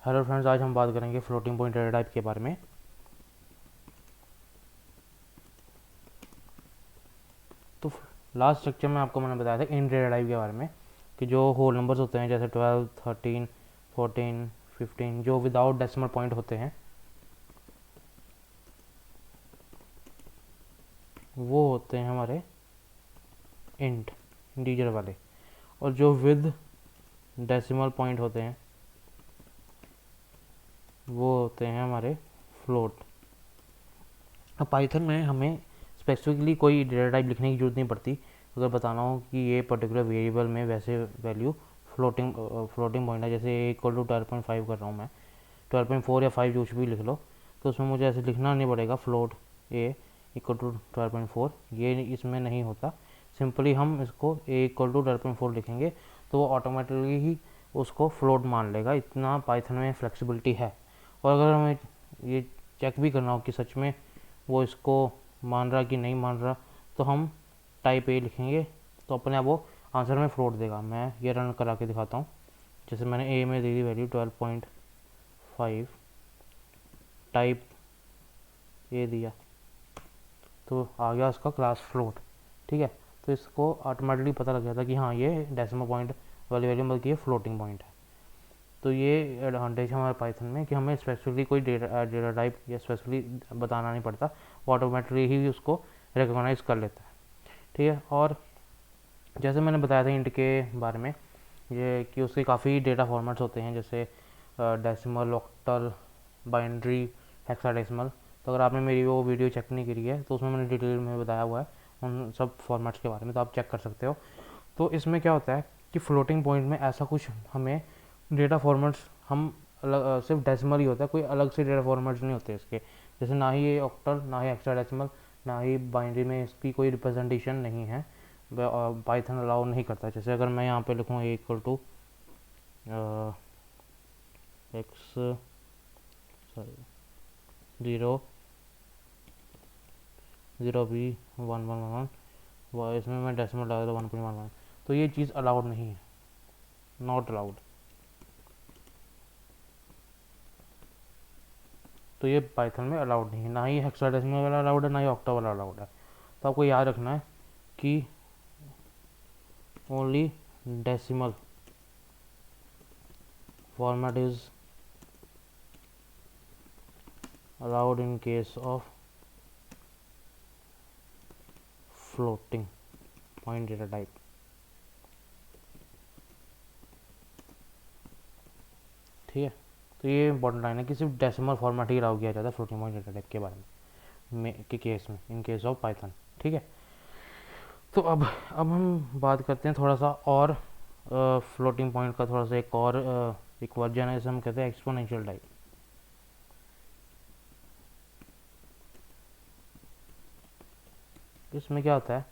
Hello friends, आज हम बात करेंगे फ्लोटिंग पॉइंट डेटा टाइप के बारे में। तो लास्ट लेक्चर में आपको मैंने बताया था इन डेटा टाइप के बारे में कि जो होल नंबर्स होते हैं जैसे 12, 13, 14, 15 जो विदाउट डेसिमल पॉइंट होते हैं वो होते हैं हमारे इंटीजर वाले, और जो विद डेसिमल पॉइंट होते हैं वो होते हैं हमारे फ्लोट। अब पाइथन में हमें स्पेसिफिकली कोई डेटा टाइप लिखने की जरूरत नहीं पड़ती अगर बताना हो कि ये पर्टिकुलर वेरिएबल में वैसे वैल्यू फ्लोटिंग पॉइंट है। जैसे ए इक्वल टू 12.5 कर रहा हूँ मैं, 12.4 या 5 जो कुछ भी लिख लो, तो उसमें मुझे ऐसे लिखना नहीं पड़ेगा फ्लोट ए इक्वल टू 12.4, ये इसमें नहीं होता। सिंपली हम इसको ए इक्वल टू 12.4 लिखेंगे तो वो ऑटोमेटिकली ही उसको फ्लोट मान लेगा। इतना पाइथन में फ्लेक्सिबिलिटी है। और अगर हमें ये चेक भी करना हो कि सच में वो इसको मान रहा कि नहीं मान रहा, तो हम टाइप ए लिखेंगे तो अपने आप वो आंसर में फ्लोट देगा। मैं ये रन करा के दिखाता हूँ। जैसे मैंने ए में दे दी वैल्यू 12.5, टाइप ए दिया तो आ गया उसका क्लास फ्लोट। ठीक है, तो इसको ऑटोमेटिकली पता लग जाता कि हाँ ये डेसिमल पॉइंट वाली वैल्यू बल्कि ये फ्लोटिंग पॉइंट है। तो ये एडवांटेज है हमारे पाइथन में कि हमें स्पेसिफिकली कोई डेटा टाइप या स्पेसिफिकली बताना नहीं पड़ता, वो ऑटोमेटिकली ही उसको रिकॉग्नाइज कर लेता है। ठीक है, और जैसे मैंने बताया था इंट के बारे में ये कि उसके काफ़ी डेटा फॉर्मेट्स होते हैं, जैसे डेसिमल, ऑक्टल, बाइनरी, हेक्साडेसिमल। तो अगर आपने मेरी वो वीडियो चेक नहीं करी है तो उसमें मैंने डिटेल में बताया हुआ है उन सब फॉर्मेट्स के बारे में, तो आप चेक कर सकते हो। तो इसमें क्या होता है कि फ्लोटिंग पॉइंट में ऐसा कुछ हमें डेटा फॉर्मेट्स हम सिर्फ डेसिमल ही होता है, कोई अलग से डेटा फॉर्मेट्स नहीं होते इसके। जैसे ना ही ये ऑक्टल, ना ही हेक्साडेसिमल, ना ही बाइनरी में इसकी कोई रिप्रेजेंटेशन नहीं है, पाइथन अलाउ नहीं करता। जैसे अगर मैं यहाँ पे लिखूँ A equal to X sorry 0 0 B 1 1 1, इसमें मैं डेसिमल डाल दूँ 1.11, तो ये चीज़ अलाउड नहीं है, नॉट अलाउड। तो ये पाइथन में अलाउड नहीं है, ना ही हेक्साडेसिमल वाला अलाउड है, ना ही ऑक्टा वाला अलाउड है। तो आपको याद रखना है कि only decimal format is allowed in case of floating point data type. ठीक है, तो ये इंपॉर्टेंट लाइन है कि सिर्फ डेसिमल फॉर्मेट ही अलाउ किया जाता है फ्लोटिंग पॉइंट डेटा टाइप के बारे में के केस में, इन केस ऑफ पाइथन। ठीक है, तो अब हम बात करते हैं थोड़ा सा और फ्लोटिंग पॉइंट का थोड़ा सा एक वर्जन है, जैसे हम कहते हैं एक्सपोनेंशियल टाइप। इसमें क्या होता है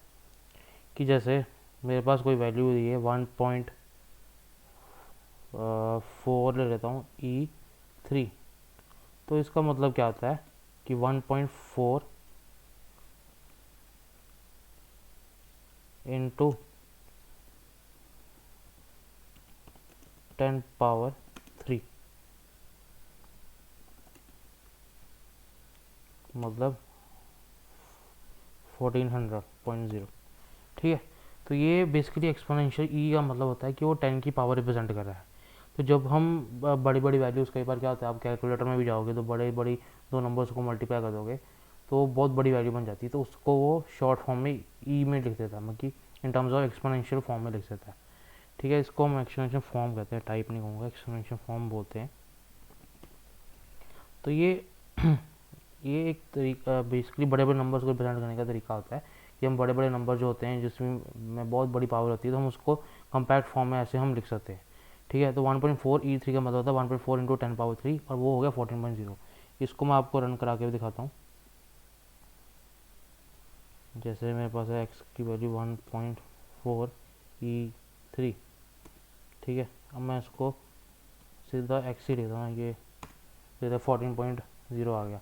कि जैसे मेरे पास कोई वैल्यू दी है 1.4 ले लेता हूँ E3, तो इसका मतलब क्या होता है कि 1.4 इंटू 10 पावर 3, मतलब 1400.0। ठीक है, तो ये बेसिकली एक्सपोनेंशियल ई का मतलब होता है कि वो 10 की पावर रिप्रेजेंट कर रहा है। तो जब हम बड़ी बड़ी वैल्यूज़, कई बार क्या होता है आप कैलकुलेटर में भी जाओगे तो बड़े बड़ी दो नंबर्स को मल्टीप्लाई कर दोगे तो बहुत बड़ी वैल्यू बन जाती है, तो उसको वो शॉर्ट फॉर्म में ई में लिख देता है, मतलब कि in terms of exponential form में लिख देता है। ठीक है, इसको हम एक्सपोनेंशियल फॉर्म कहते हैं, टाइप नहीं कहूँगा, एक्सपोनेंशियल फॉर्म बोलते हैं। तो ये एक तरीका बेसिकली बड़े बड़े नंबर्स को रिप्रेजेंट करने का तरीका होता है कि हम बड़े बड़े नंबर जो होते हैं जिसमें बहुत बड़ी पावर होती है तो हम उसको कम्पैक्ट फॉर्म में ऐसे हम लिख सकते हैं। ठीक है, तो 1.4 E3 का मतलब होता है 1.4 इंटू 10 पावर 3, और वो हो गया 14.0। इसको मैं आपको रन करा के भी दिखाता हूँ। जैसे मेरे पास है एक्स की वैल्यू 1.4 E3। ठीक है, अब मैं इसको सीधा एक्स ही लेता हूँ, ये सीधा 14.0 आ गया।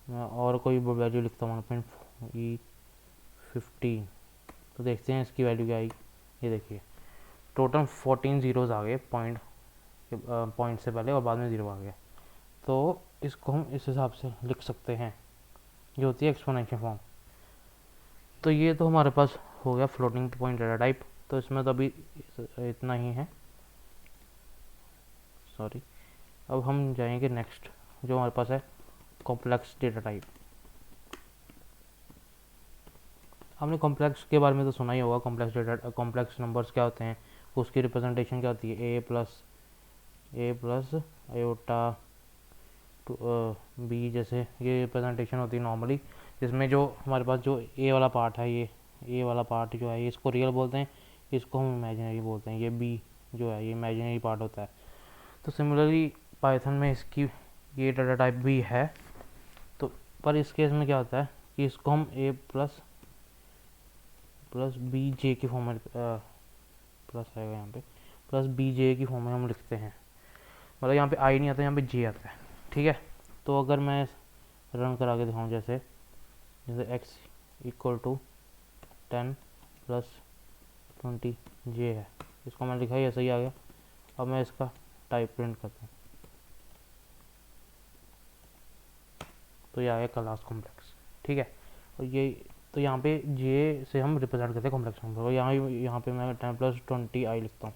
मैं और कोई वैल्यू लिखता हूँ 1.E15, तो देखते हैं इसकी वैल्यू क्या आई। ये देखिए टोटल 14 जीरोज़ आ गए, पॉइंट पॉइंट से पहले और बाद में 0 आ गया, तो इसको हम इस हिसाब से लिख सकते हैं, जो होती है एक्सपोनेंशियल फॉर्म। तो ये तो हमारे पास हो गया फ्लोटिंग पॉइंट डेटा टाइप। तो इसमें तो अभी इतना ही है, सॉरी। अब हम जाएंगे नेक्स्ट, जो हमारे पास है कॉम्प्लेक्स डेटा टाइप। हमने कॉम्प्लेक्स के बारे में तो सुना ही होगा, कॉम्प्लेक्स नंबर्स क्या होते हैं, उसकी रिप्रेजेंटेशन क्या होती है, ए प्लस आयोटा बी, जैसे ये रिप्रेजेंटेशन होती है नॉर्मली, जिसमें जो हमारे पास जो ए वाला पार्ट है, ये ए वाला पार्ट जो है, इसको रियल बोलते हैं, इसको हम इमेजिनरी बोलते हैं। ये बी जो है ये इमेजिनरी पार्ट होता है। तो सिमिलरली पाइथन में इसकी ये डाटा टाइप भी है। तो पर इस केस में क्या होता है कि इसको हम ए प्लस बी जे की फॉर्म में प्लस आएगा यहाँ पे, प्लस बी जे की फॉर्म में हम लिखते हैं। मतलब यहाँ पे आई नहीं आता, यहाँ पे जे आता है, ठीक है। तो अगर मैं रन करा के दिखाऊँ, जैसे x इक्वल टू 10 प्लस 20 जे है, इसको मैं लिखा ही ऐसा ही आ गया। अब मैं इसका टाइप प्रिंट करता हूँ, तो ये आ गया क्लास कॉम्प्लेक्स, ठीक है। और ये तो यहाँ पे जे से हम रिप्रेजेंट करते हैं कॉम्प्लेक्स नंबर को। यहाँ पे मैं 10 प्लस 20 आई लिखता हूँ,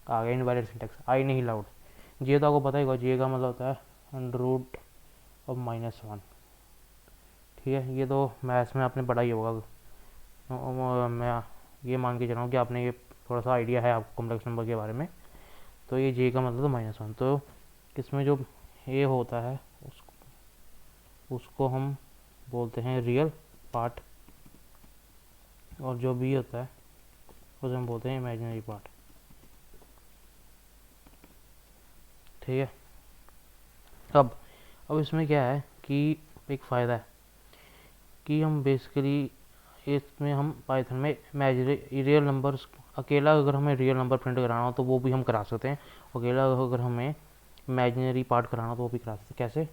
आ गया इनवैलिड सिंटेक्स, आई नहीं लाउड। जे तो आपको पता ही होगा, जे का मतलब होता है √ ऑफ -1, ठीक है। ये तो मैथ्स में आपने पढ़ा ही होगा। मैं ये मान के चल रहा हूँ कि आपने ये थोड़ा सा आइडिया है आपको कॉम्प्लेक्स नंबर के बारे में। तो ये जे का मतलब तो -1, तो इसमें जो ए होता है उसको हम बोलते हैं रियल पार्ट, और जो बी होता है उसे हम बोलते हैं इमेजिनरी पार्ट, ठीक है। अब इसमें क्या है कि एक फ़ायदा है कि हम बेसिकली इसमें हम पाइथन में इमेजिनरी रियल नंबर्स, अकेला अगर हमें रियल नंबर प्रिंट कराना हो तो वो भी हम करा सकते हैं, अकेला अगर हमें इमेजिनरी पार्ट कराना हो तो वो भी करा सकते हैं। कैसे?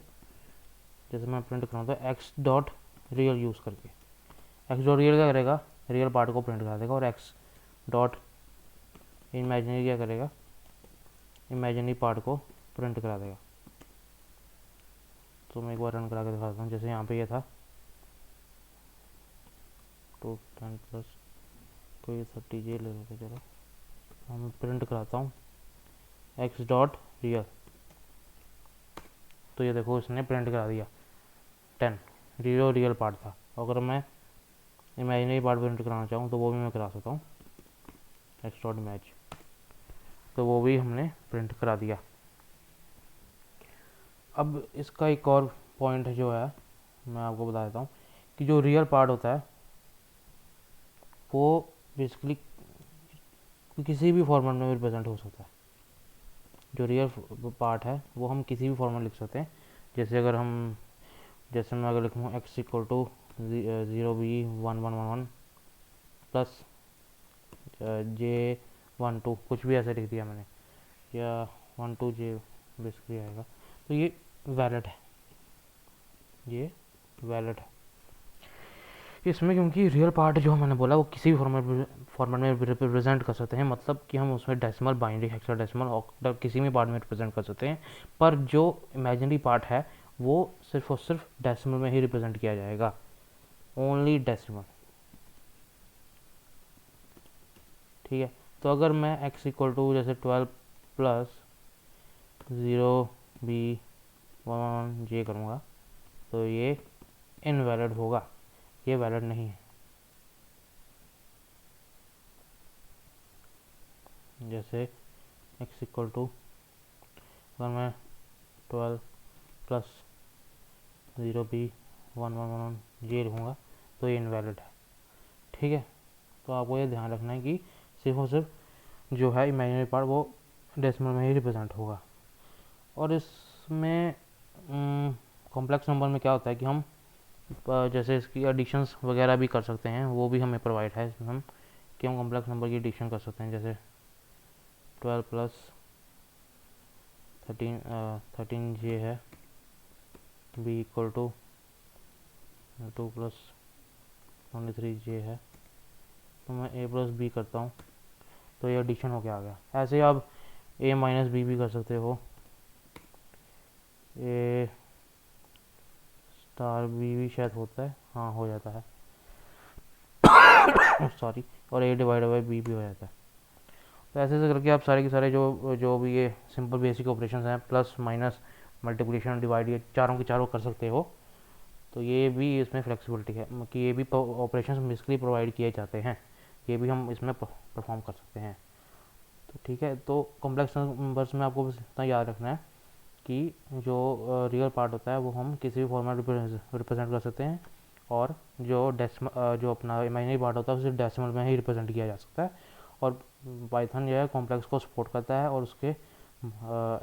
जैसे मैं प्रिंट कराऊँ तो एक्स डॉट रियल यूज़ करके, एक्स डॉट रियल क्या करेगा, रियल पार्ट को प्रिंट करा देगा, और एक्स डॉट इमेजिनरी क्या करेगा, इमेजिनरी पार्ट को प्रिंट करा देगा। तो मैं एक बार रन करा के दिखाता हूँ। जैसे यहाँ पे ये था 2 10 प्लस कोई 30 जे ले लेते, चलो मैं प्रिंट कराता हूँ एक्स डॉट रियल। तो ये देखो इसने प्रिंट करा दिया 10, रियल पार्ट था। अगर मैं इमेजिनरी पार्ट प्रिंट कराना चाहूँ तो वो भी मैं करा सकता हूँ, एक्स डॉट इमेज, तो वो भी हमने प्रिंट करा दिया। अब इसका एक और पॉइंट जो है मैं आपको बता देता हूँ कि जो रियल पार्ट होता है वो बेसिकली किसी भी फॉर्मेट में रिप्रेजेंट हो सकता है। जो रियल पार्ट है वो हम किसी भी फॉर्मेट लिख सकते हैं। जैसे मैं अगर लिखूँ x equal to 0b1111 plus j12, कुछ भी ऐसे लिख दिया मैंने, या 12j बेसिकली आएगा, तो ये वैलिड है, ये वैलिड है इसमें, क्योंकि रियल पार्ट जो मैंने बोला वो किसी भी फॉर्मेट में रिप्रेजेंट कर सकते हैं। मतलब कि हम उसमें डेसिमल, बाइनरी, हेक्साडेसिमल, ऑक्टल किसी भी पार्ट में रिप्रेजेंट कर सकते हैं। पर जो इमेजिनरी पार्ट है वो सिर्फ और सिर्फ डेसिमल में ही रिप्रेजेंट किया जाएगा, ओनली डेसिमल, ठीक है। तो अगर मैं x इक्वल टू जैसे 12 प्लस 0b11 करूँगा तो ये इनवैलिड होगा, ये वैलिड नहीं है। जैसे x इक्वल टू अगर मैं 12 प्लस 0b1111 लिखूँगा तो ये इनवैलिड है, ठीक है। तो आपको ये ध्यान रखना है कि सिर्फ और सिर्फ जो है इमेजिनरी पार्ट वो डेसिमल में ही रिप्रेजेंट होगा। और इसमें कॉम्प्लेक्स नंबर में क्या होता है कि हम जैसे इसकी एडिशंस वगैरह भी कर सकते हैं, वो भी हमें प्रोवाइड है इसमें, हम कि हम कॉम्प्लेक्स नंबर की एडिशन कर सकते हैं। जैसे 12 प्लस 13j है, b equal to 2 plus 23j है, तो मैं a प्लस बी करता हूँ तो ये एडिशन हो के आ गया। ऐसे आप ए माइनस बी भी कर सकते हो, ए स्टार बी भी शायद होता है, हाँ हो जाता है सॉरी, और ए डिवाइड बाई बी भी हो जाता है। तो ऐसे ऐसे करके आप सारे के सारे जो जो भी ये सिंपल बेसिक ऑपरेशंस हैं, प्लस माइनस मल्टीप्लिकेशन डिवाइड, ये चारों के चारों कर सकते हो। तो ये भी इसमें फ्लेक्सिबिलिटी है कि ये भी ऑपरेशंस बेसिकली प्रोवाइड किए जाते हैं, ये भी हम इसमें परफॉर्म कर सकते हैं। तो ठीक है, तो कॉम्प्लेक्स नंबर्स में आपको बस इतना याद रखना है कि जो रियल पार्ट होता है वो हम किसी भी फॉर्म में रिप्रेजेंट कर सकते हैं, और जो जो अपना इमेजिनरी पार्ट होता है उसे डेसिमल में ही रिप्रेजेंट किया जा सकता है। और पाइथन जो है कॉम्प्लेक्स को सपोर्ट करता है, और उसके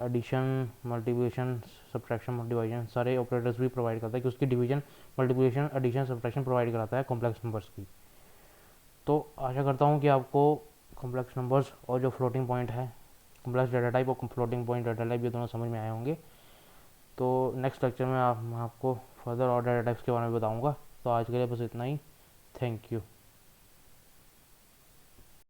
एडिशन, मल्टीप्लिकेशन, सब्ट्रैक्शन, डिवीजन सारे ऑपरेटर्स भी प्रोवाइड करता है, कि उसकी division, multiplication, addition, subtraction provide कराता है कॉम्प्लेक्स नंबर्स की। तो आशा करता हूँ कि आपको कॉम्प्लेक्स नंबर्स और जो फ्लोटिंग पॉइंट है, कॉम्प्लेक्स डाटा टाइप और फ्लोटिंग पॉइंट डाटा टाइप, ये दोनों समझ में आए होंगे। तो नेक्स्ट लेक्चर में मैं आपको फर्दर और डाटा टाइप्स के बारे में बताऊँगा। तो आज के लिए बस इतना ही। Thank you.